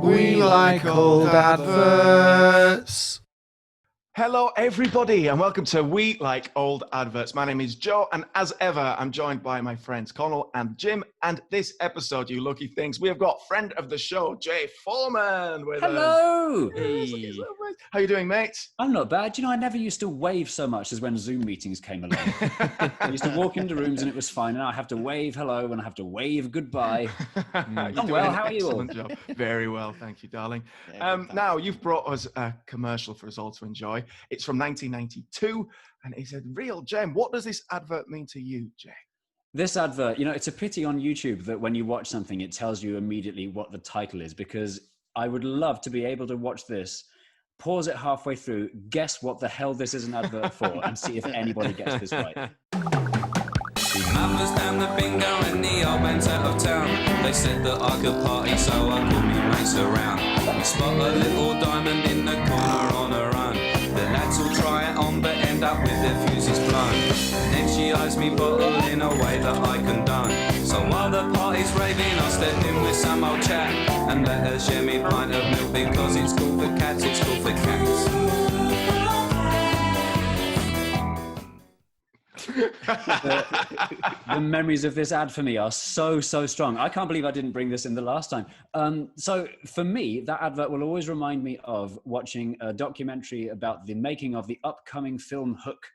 We like old adverts. Hello, everybody, and welcome to We Like Old Adverts. My name is Joe, and as ever, I'm joined by my friends Connell and Jim. And this episode, you lucky things, we have got friend of the show, Jay Foreman, with us. Hello! Hey. How you doing, mate? I'm not bad. You know, I never used to wave so much as when Zoom meetings came along. I used to walk into rooms and it was fine. Now I have to wave hello and I have to wave goodbye. I'm well. How are you all? Job. Very well, thank you, darling. Now, you've brought us a commercial for us all to enjoy. It's from 1992, and he said, real gem. What does this advert mean to you, Jay? This advert, you know, it's a pity on YouTube that when you watch something, it tells you immediately what the title is, because I would love to be able to watch this, pause it halfway through, guess what the hell this is an advert for, and see if anybody gets this right. Mothers down the bingo and the old man's out of town. They said that I could party, so I called me mates around. We spot a little diamond in the corner on her own. The lads will try it on but end up with their fuses blown. And then she eyes me bottle in a way that I condone. So while the party's raving, I step in with some old chat and let her share me pint of milk, because it's cool for cats, it's cool for cats. The memories of this ad for me are so strong. I can't believe I didn't bring this in the last time. So for me, that advert will always remind me of watching a documentary about the making of the upcoming film Hook,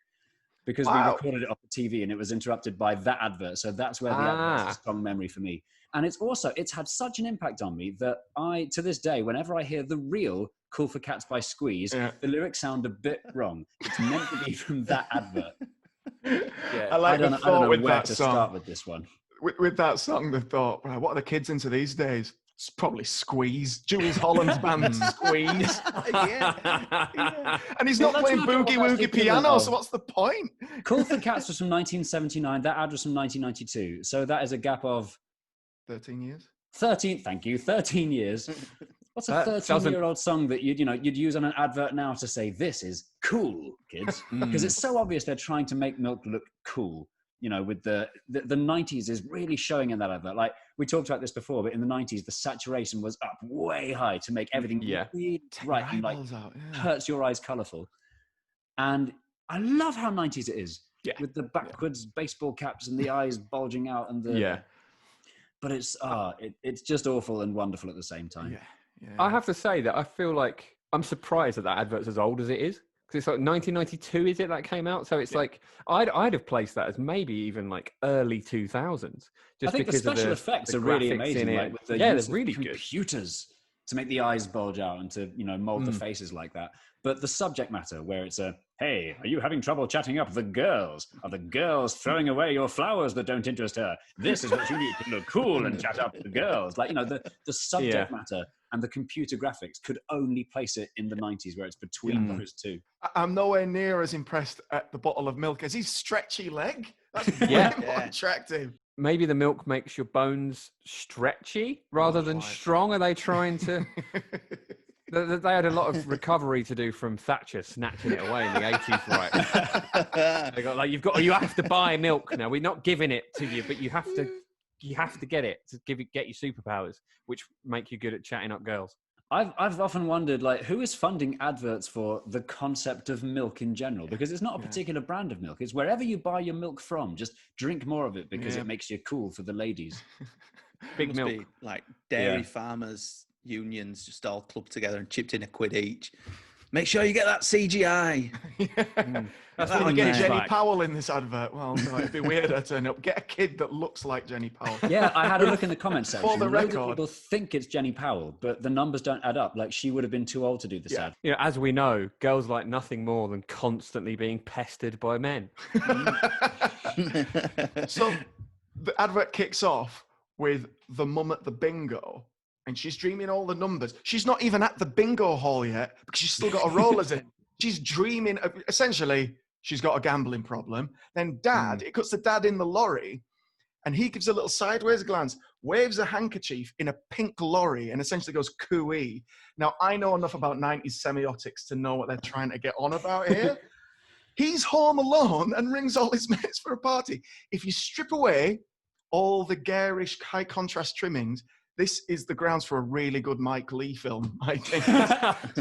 because we recorded it off the TV and it was interrupted by that advert. So that's where the advert's a strong memory for me. And it's had such an impact on me that I, to this day, whenever I hear the real Cool for Cats by Squeeze, the lyrics sound a bit wrong. It's meant to be from that advert. Yeah, I don't know where to start with this one. With that song, the thought, right, what are the kids into these days? It's probably Squeeze. Jules Holland's band, Squeeze. Yeah. And he's not playing boogie woogie piano, so what's the point? Cool for Cats was from 1979. That ad was from 1992. So that is a gap of 13 years. 13 years. What's a 13-year-old song that you'd use on an advert now to say, this is cool, kids? Because it's so obvious they're trying to make milk look cool. You know, with the 90s is really showing in that advert. Like, we talked about this before, but in the 90s, the saturation was up way high to make everything really bright and like hurts your eyes colourful. And I love how 90s it is, with the backwards baseball caps and the eyes bulging out and the... But it's just awful and wonderful at the same time. Yeah. I have to say that I feel like I'm surprised that advert's as old as it is, because it's like 1992, is it, that came out? So it's like I'd have placed that as maybe even like early 2000s. I think the special effects are really amazing. Like with the use of really computers to make the eyes bulge out and to mold the faces like that. But the subject matter, where it's hey, are you having trouble chatting up the girls? Are the girls throwing away your flowers that don't interest her? This is what you need to look cool and chat up the girls. Like, the subject matter and the computer graphics could only place it in the 90s, where it's between those two. I'm nowhere near as impressed at the bottle of milk as his stretchy leg. That's more attractive. Maybe the milk makes your bones stretchy rather than strong. Are they trying to... They had a lot of recovery to do from Thatcher snatching it away in the 80s, right? They got you have to buy milk now. We're not giving it to you, but you have to get it to get you superpowers, which make you good at chatting up girls. I've often wondered, like, who is funding adverts for the concept of milk in general? Because it's not a particular brand of milk. It's wherever you buy your milk from. Just drink more of it because it makes you cool for the ladies. Big milk. Be like dairy farmers unions just all clubbed together and chipped in £1 each. Make sure you get that CGI. That's when you get Jenny Powell in this advert. Well, no, it'd be weird to turn up. Get a kid that looks like Jenny Powell. Yeah, I had a look in the comment section. For the record, people think it's Jenny Powell, but the numbers don't add up. Like, she would have been too old to do this ad. As we know, girls like nothing more than constantly being pestered by men. So the advert kicks off with the mum at the bingo. And she's dreaming all the numbers. She's not even at the bingo hall yet because she's still got her rollers in. She's dreaming. Essentially, she's got a gambling problem. Then dad, it cuts the dad in the lorry, and he gives a little sideways glance, waves a handkerchief in a pink lorry, and essentially goes cooey. Now, I know enough about 90s semiotics to know what they're trying to get on about here. He's home alone and rings all his mates for a party. If you strip away all the garish high contrast trimmings, this is the grounds for a really good Mike Leigh film, I think.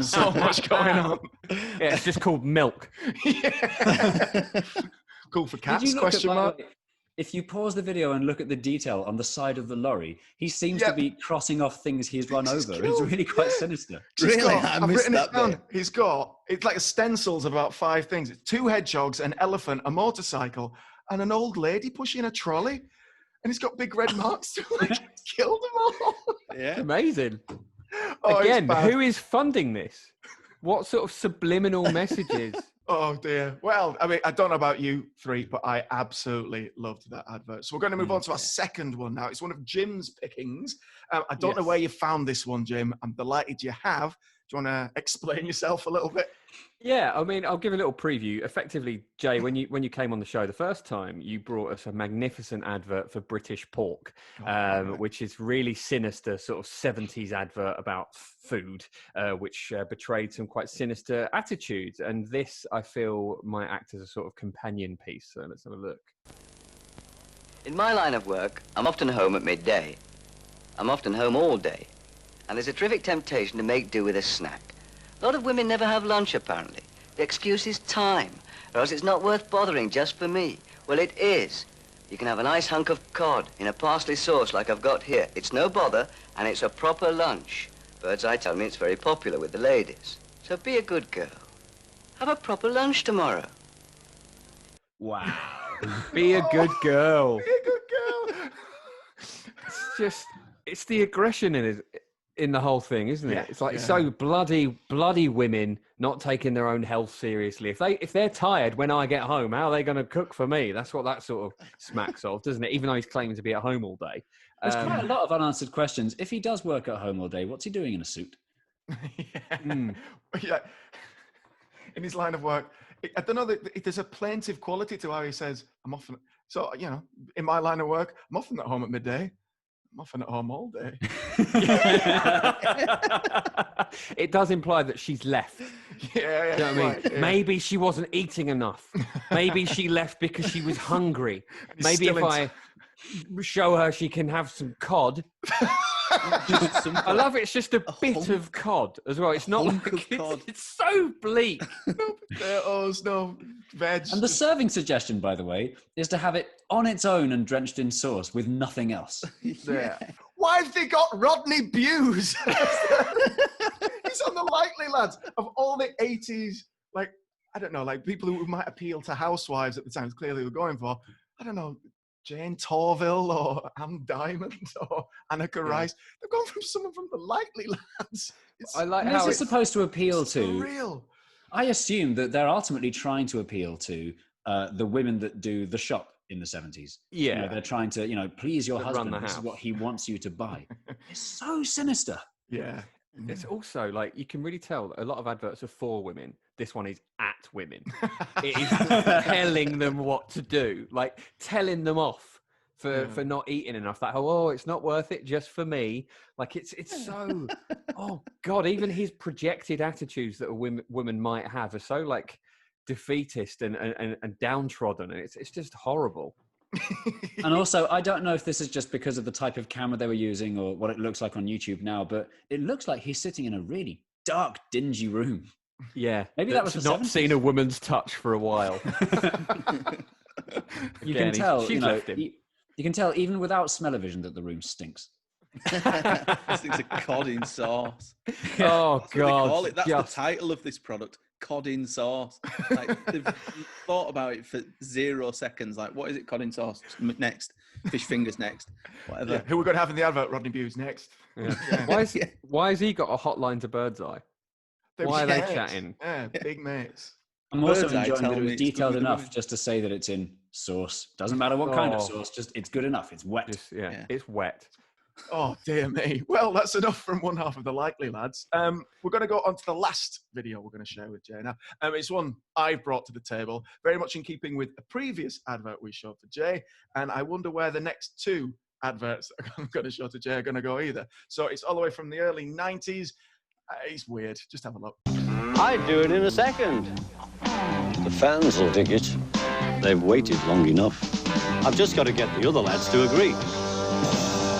So much going on. Yeah, it's just called Milk. Yeah. Cool for cats, question mark. If you pause the video and look at the detail on the side of the lorry, he seems to be crossing off things he's run over. It's really quite sinister. Really? I've written it down. He's got, it's like stencils of about 5 things. It's 2 hedgehogs, an elephant, a motorcycle, and an old lady pushing a trolley. And he's got big red marks to like he's killed them all. Yeah. Amazing. Oh, again, who is funding this? What sort of subliminal messages? Oh dear. Well, I mean, I don't know about you 3, but I absolutely loved that advert. So we're going to move on to our second one now. It's one of Jim's pickings. I don't know where you found this one, Jim. I'm delighted you have. Do you want to explain yourself a little bit? Yeah, I mean, I'll give a little preview. Effectively, Jay, when you came on the show the first time, you brought us a magnificent advert for British pork, which is really sinister, sort of 70s advert about food, which betrayed some quite sinister attitudes. And this, I feel, might act as a sort of companion piece. So let's have a look. In my line of work, I'm often home at midday. I'm often home all day. And there's a terrific temptation to make do with a snack. A lot of women never have lunch, apparently. The excuse is time, or else it's not worth bothering just for me. Well, it is. You can have a nice hunk of cod in a parsley sauce like I've got here. It's no bother, and it's a proper lunch. Birdseye tell me it's very popular with the ladies. So be a good girl. Have a proper lunch tomorrow. Wow. Be a good girl. Be a good girl. It's the aggression in the whole thing, isn't it? Yeah, it's like so bloody women not taking their own health seriously. If they're tired when I get home, how are they going to cook for me? That's what that sort of smacks of, doesn't it? Even though he's claiming to be at home all day. There's quite a lot of unanswered questions. If he does work at home all day, what's he doing in a suit? Yeah. In his line of work, I don't know, there's a plaintive quality to how he says, I'm often, so, you know, in my line of work, I'm often at home at midday. I'm often at home all day. It does imply that she's left. Yeah, You know what I mean? right, yeah. Maybe she wasn't eating enough. Maybe she left because she was hungry. Maybe if I show her she can have some cod. I love it. It's just a bit of cod as well. It's not hunk like of cod. it's so bleak. No potatoes, no veg. And the serving suggestion, by the way, is to have it on its own and drenched in sauce with nothing else. Yeah. Why have they got Rodney Bewes? He's on the Likely Lads. Of all the 80s, like, I don't know, like people who might appeal to housewives at the time, clearly were going for, I don't know, Jane Torville or Anne Diamond or Annika Rice. They've gone from someone from the Likely Lads. I like And how this is it's supposed to appeal to. Real. I assume that they're ultimately trying to appeal to the women that do the shop in the 70s. Yeah. You know, they're trying to, please your That run husband. the This is house. what he wants you to buy. It's so sinister. Yeah. It's also like you can really tell a lot of adverts are for women. This one is at women. It is telling them what to do, like telling them off for not eating enough. That whole, it's not worth it just for me. Like it's so, oh God, even his projected attitudes that a woman might have are so like defeatist and downtrodden. And it's just horrible. And also, I don't know if this is just because of the type of camera they were using or what it looks like on YouTube now, but it looks like he's sitting in a really dark, dingy room. Yeah. Maybe that was the not 70s. seen a woman's touch for a while. You Again, can tell, she's left him. you can tell even without smell-o-vision that the room stinks. This thing's a cod in sauce. Oh That's what they call God. it. That's the title of this product. Cod in sauce. Like, they've thought about it for 0 seconds. Like, what is it? Cod in sauce. Next. Fish fingers next. Whatever. Yeah. Who we're going to have in the advert? Rodney Bewes next. Yeah. Why has he got a hotline to Birdseye? Why are they mates. chatting? Yeah, big mates. I'm also Birdseye enjoying tell that it me was it's good detailed with the enough women. just to say that it's in sauce. Doesn't matter what kind of Oh. sauce, just it's good enough. It's wet. Just, Yeah. It's wet. Oh, dear me. Well, that's enough from one half of the Likely Lads. We're going to go on to the last video we're going to share with Jay now. It's one I've brought to the table, very much in keeping with a previous advert we showed for Jay. And I wonder where the next 2 adverts that I'm going to show to Jay are going to go either. So it's all the way from the early 90s. It's weird. Just have a look. I'd do it in a second. The fans will dig it. They've waited long enough. I've just got to get the other lads to agree.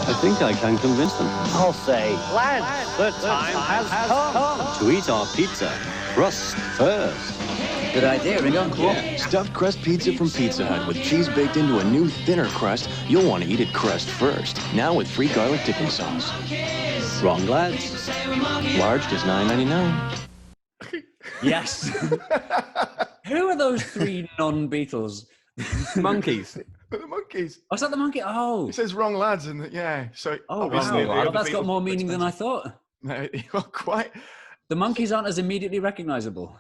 I think I can convince them. I'll say, lads, the time has come. To eat our pizza, crust first. Good idea, Ringo. Cool. Yeah, stuffed crust pizza from Pizza Hut with cheese baked into a new, thinner crust. You'll want to eat it crust first. Now with free garlic dipping sauce. Wrong, lads. Large just $9.99. Yes. Who are those three non-Beatles? Monkeys. The monkeys. Oh, is that the monkey? Oh. It says wrong lads, and yeah. So Oh, obviously wow. the That's got Beatles more were meaning than I expensive. thought. No, well, quite. The monkeys aren't as immediately recognizable.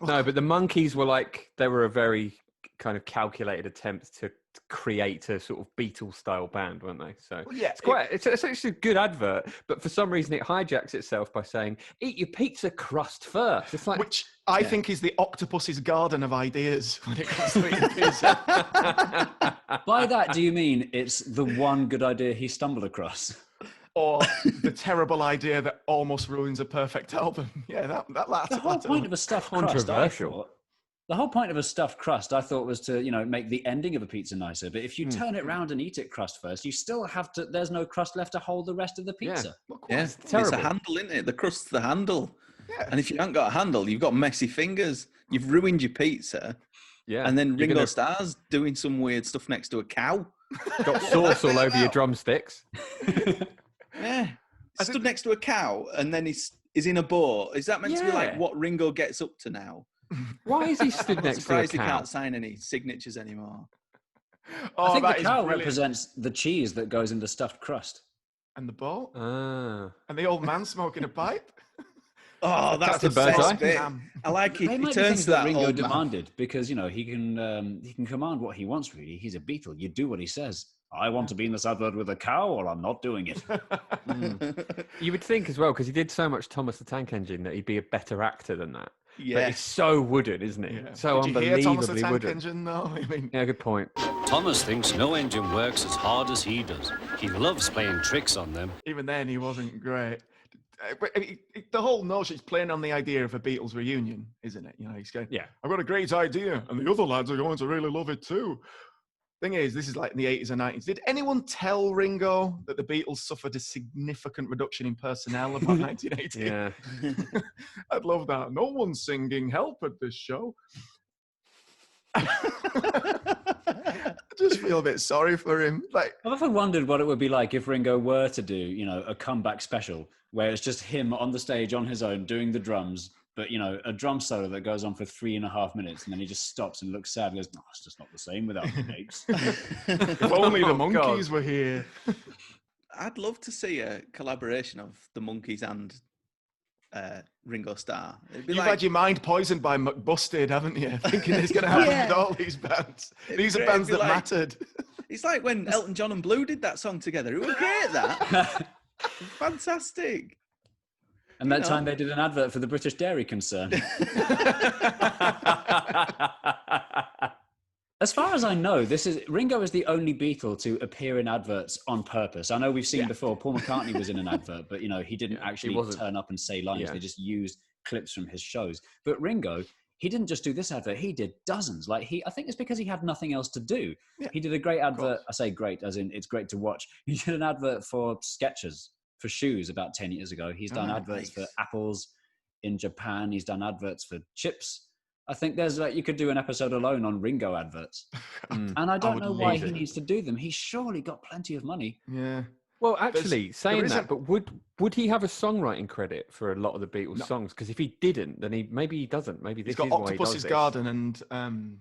No, but the Monkeys were they were a very kind of calculated attempt to create a sort of Beatles-style band, weren't they? So Well, yeah, it's actually a good advert, but for some reason it hijacks itself by saying, eat your pizza crust first. It's like... Which I think is the octopus's garden of ideas when it comes to eating pizza. By that, do you mean it's the one good idea he stumbled across? Or the terrible idea that almost ruins a perfect album. Yeah, that's The whole point of a stuffed crust, Controversial. the whole point of a stuffed crust, I thought, was to, make the ending of a pizza nicer. But if you turn it round and eat it crust first, you still have to. There's no crust left to hold the rest of the pizza. Yeah, It's it's terrible. a handle, isn't it? The crust's the handle. Yeah. And if you haven't got a handle, you've got messy fingers. You've ruined your pizza. Yeah. And then You're Ringo gonna- Starr's doing some weird stuff next to a cow. got sauce all over your drumsticks. Yeah. Stood next to a cow and then he's in a boat. Is that meant to be like Yeah. what Ringo gets up to now? Why is he stood I'm next to a surprised he cow? can't sign any signatures anymore. Oh, I think that the is cow brilliant. represents the cheese that goes in the stuffed crust. And the boat. Ah. And the old man smoking a pipe. Oh, that's the Captain best Birdseye. bit. Ham. I like it. They He might be turns things to that that Ringo old man. demanded because he can command what he wants. Really, he's a Beatle. You do what he says. I want to be in this advert with a cow, or I'm not doing it. You would think as well, because he did so much Thomas the Tank Engine, that he'd be a better actor than that. But Yeah. he's so wooden, isn't he? Yeah. So Did you hear Thomas the unbelievably Tank wooden. Engine, though? I mean, Yeah, good point. Thomas thinks no engine works as hard as he does. He loves playing tricks on them. even then, he wasn't great. But the whole notion is playing on the idea of a Beatles reunion, isn't it? He's going, Yeah. I've got a great idea, and the other lads are going to really love it too. Thing is, this is like in the 80s and 90s. Did anyone tell Ringo that the Beatles suffered a significant reduction in personnel about 1980? Yeah. I'd love that. No one's singing help at this show. I just feel a bit sorry for him. Like, I've often wondered what it would be like if Ringo were to do, a comeback special where it's just him on the stage on his own doing the drums, but a drum solo that goes on for 3.5 minutes, and then he just stops and looks sad and goes, "No, it's just not the same without the dates." if only the Oh, monkeys God. were here. I'd love to see a collaboration of the Monkees and Ringo Starr. It'd be You've like, had your mind poisoned by McBusted, haven't you? Thinking it's going to happen Yeah. with all these bands. These are great. bands It'd that be like- mattered. it's like when Elton John and Blue did that song together. It was great, that. Fantastic. And that time they did an advert for the British Dairy Concern. As far as I know, Ringo is the only Beatle to appear in adverts on purpose. I know we've seen before Paul McCartney was in an advert, but he didn't actually wasn't. turn up and say lines. Yeah. They just used clips from his shows. But Ringo, he didn't just do this advert; he did dozens. I think it's because he had nothing else to do. Yeah, he did a great advert. I say great, as in it's great to watch. He did an advert for Skechers for shoes about 10 years ago. He's done adverts for apples in Japan. He's done adverts for chips. I think there's you could do an episode alone on Ringo adverts. And I don't know why he needs to do them. He's surely got plenty of money. Yeah. Well, actually, saying isn't- that, but would he have a songwriting credit for a lot of the Beatles songs? Because if he didn't, then maybe he doesn't. Maybe this He's got is why he Octopus's does this. Garden and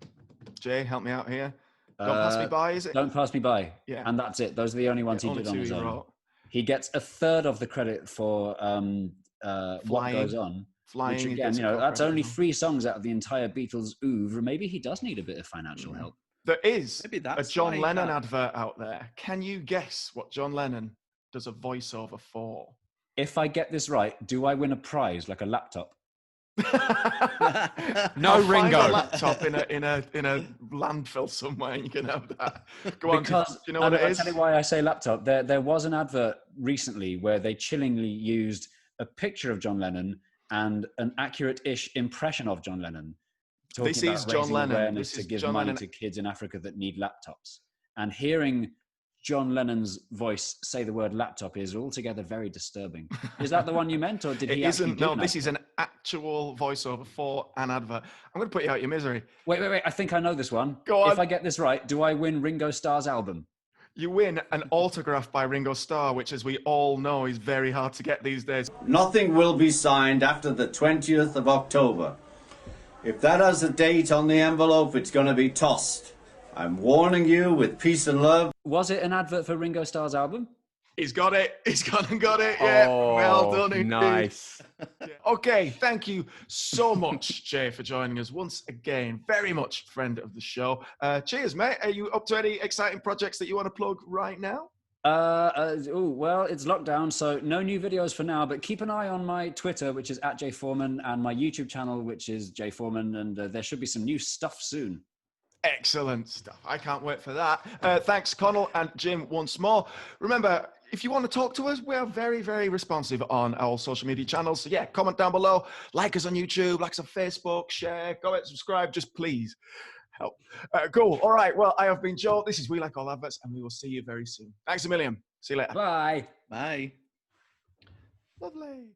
Jay, help me out here. Don't Pass Me By, is it? Don't Pass Me By. Yeah. And that's it. Those are the only ones he only did on two his he own. wrote. He gets a third of the credit for What Flying. Goes On. Flying. Which he again, gets a that's credit only for. 3 songs out of the entire Beatles oeuvre. Maybe he does need a bit of financial help. There is Maybe a that's John why he Lennon can't- advert out there. Can you guess what John Lennon does a voiceover for? If I get this right, do I win a prize like a laptop? No, I'll find Ringo. a laptop in a landfill somewhere, and you can have that. Go on, do Because you know what it I'll is? tell you why I say laptop. There was an advert recently where they chillingly used a picture of John Lennon and an accurate-ish impression of John Lennon. Talking This about is John raising Lennon. awareness This to is give John money Lennon. to kids in Africa that need laptops. And hearing John Lennon's voice say the word laptop is altogether very disturbing. Is that the one you meant, or did he actually do No, that? this is an actual voiceover for an advert. I'm going to put you out of your misery. Wait. I think I know this one. Go on. If I get this right, do I win Ringo Starr's album? You win an autograph by Ringo Starr, which, as we all know, is very hard to get these days. Nothing will be signed after the 20th of October. If that has a date on the envelope, it's going to be tossed. I'm warning you with peace and love. Was it an advert for Ringo Starr's album? He's got it. He's gone and got it. Yeah, well done indeed. Nice. Yeah. Okay, thank you so much, Jay, for joining us once again. Very much friend of the show. Cheers, mate. Are you up to any exciting projects that you want to plug right now? Well, it's lockdown, so no new videos for now, but keep an eye on my Twitter, which is @JForeman, and my YouTube channel, which is JForeman, and there should be some new stuff soon. Excellent stuff. I can't wait for that. Thanks, Connell and Jim, once more. Remember, if you want to talk to us, we're very, very responsive on our social media channels. So yeah, comment down below, like us on YouTube, like us on Facebook, share, comment, subscribe, just please help. Cool. All right. Well, I have been Joe. This is We Like All Adverts, and we will see you very soon. Thanks a million. See you later. Bye. Bye. Lovely.